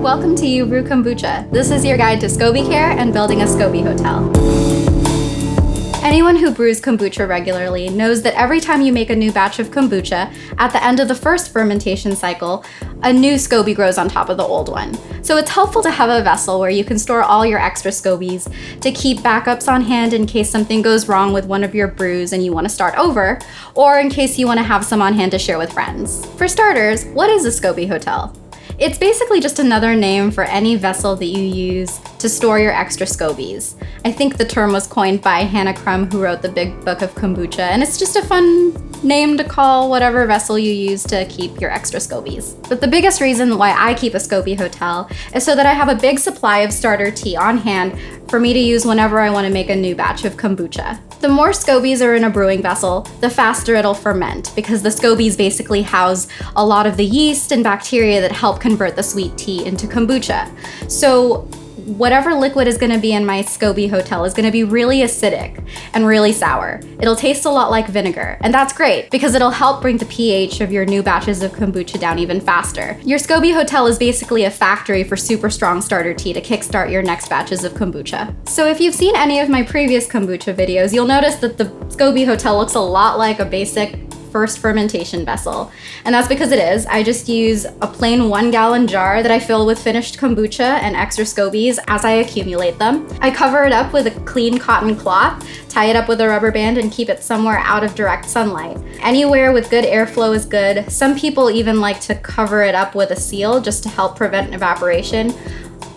Welcome to You Brew Kombucha. This is your guide to SCOBY care and building a SCOBY hotel. Anyone who brews kombucha regularly knows that every time you make a new batch of kombucha, at the end of the first fermentation cycle, a new SCOBY grows on top of the old one. So it's helpful to have a vessel where you can store all your extra SCOBYs to keep backups on hand in case something goes wrong with one of your brews and you want to start over, or in case you want to have some on hand to share with friends. For starters, what is a SCOBY hotel? It's basically just another name for any vessel that you use to store your extra SCOBYs. I think the term was coined by Hannah Crum, who wrote the Big Book of Kombucha, and it's just a fun name to call whatever vessel you use to keep your extra SCOBYs. But the biggest reason why I keep a SCOBY hotel is so that I have a big supply of starter tea on hand for me to use whenever I want to make a new batch of kombucha. The more SCOBYs are in a brewing vessel, the faster it'll ferment, because the SCOBYs basically house a lot of the yeast and bacteria that help convert the sweet tea into kombucha. So whatever liquid is going to be in my SCOBY hotel is going to be really acidic and really sour. It'll taste a lot like vinegar, and that's great because it'll help bring the pH of your new batches of kombucha down even faster. Your SCOBY hotel is basically a factory for super strong starter tea to kickstart your next batches of kombucha. So if you've seen any of my previous kombucha videos, you'll notice that the SCOBY hotel looks a lot like a basic first fermentation vessel. And that's because it is. I just use a plain 1-gallon jar that I fill with finished kombucha and extra SCOBYs as I accumulate them. I cover it up with a clean cotton cloth, tie it up with a rubber band, and keep it somewhere out of direct sunlight. Anywhere with good airflow is good. Some people even like to cover it up with a seal just to help prevent evaporation.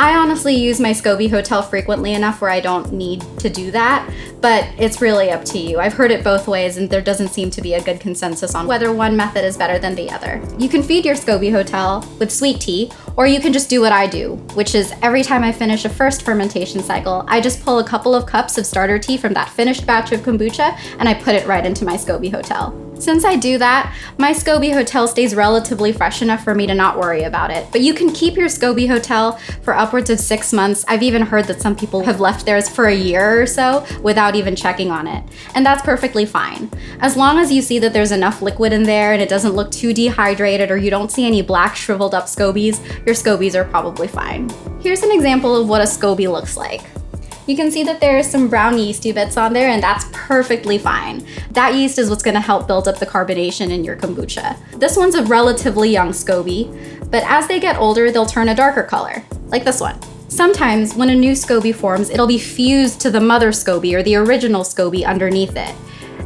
I honestly use my SCOBY hotel frequently enough where I don't need to do that, but it's really up to you. I've heard it both ways, and there doesn't seem to be a good consensus on whether one method is better than the other. You can feed your SCOBY hotel with sweet tea, or you can just do what I do, which is every time I finish a first fermentation cycle, I just pull a couple of cups of starter tea from that finished batch of kombucha, and I put it right into my SCOBY hotel. Since I do that, my SCOBY hotel stays relatively fresh enough for me to not worry about it. But you can keep your SCOBY hotel for upwards of 6 months. I've even heard that some people have left theirs for a year or so without even checking on it. And that's perfectly fine. As long as you see that there's enough liquid in there and it doesn't look too dehydrated, or you don't see any black shriveled up SCOBYs, your SCOBYs are probably fine. Here's an example of what a SCOBY looks like. You can see that there are some brown yeasty bits on there, and that's perfectly fine. That yeast is what's gonna help build up the carbonation in your kombucha. This one's a relatively young SCOBY, but as they get older, they'll turn a darker color, like this one. Sometimes when a new SCOBY forms, it'll be fused to the mother SCOBY or the original SCOBY underneath it.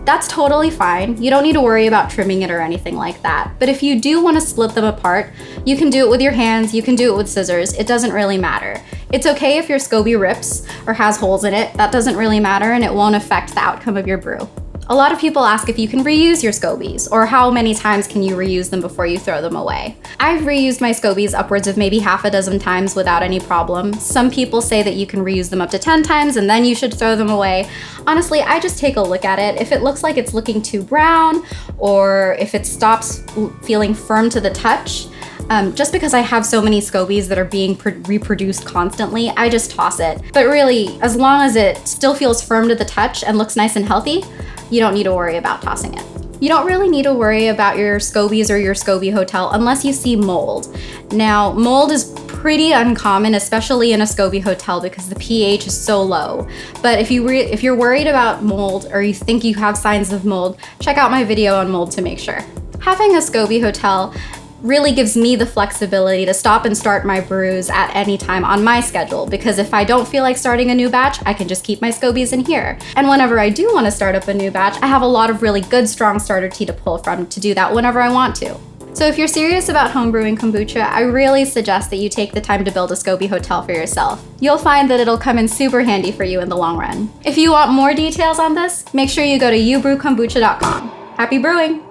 That's totally fine. You don't need to worry about trimming it or anything like that. But if you do want to split them apart, you can do it with your hands, you can do it with scissors. It doesn't really matter. It's okay if your SCOBY rips or has holes in it. That doesn't really matter, and it won't affect the outcome of your brew. A lot of people ask if you can reuse your SCOBYs, or how many times can you reuse them before you throw them away. I've reused my SCOBYs upwards of maybe half a dozen times without any problem. Some people say that you can reuse them up to 10 times and then you should throw them away. Honestly, I just take a look at it. If it looks like it's looking too brown, or if it stops feeling firm to the touch, just because I have so many SCOBYs that are being reproduced constantly, I just toss it. But really, as long as it still feels firm to the touch and looks nice and healthy, you don't need to worry about tossing it. You don't really need to worry about your SCOBYs or your SCOBY hotel unless you see mold. Now, mold is pretty uncommon, especially in a SCOBY hotel because the pH is so low. But if you're worried about mold, or you think you have signs of mold, check out my video on mold to make sure. Having a SCOBY hotel really gives me the flexibility to stop and start my brews at any time on my schedule, because if I don't feel like starting a new batch, I can just keep my SCOBYs in here. And whenever I do want to start up a new batch, I have a lot of really good strong starter tea to pull from to do that whenever I want to. So if you're serious about homebrewing kombucha, I really suggest that you take the time to build a SCOBY hotel for yourself. You'll find that it'll come in super handy for you in the long run. If you want more details on this, make sure you go to youbrewkombucha.com. Happy brewing!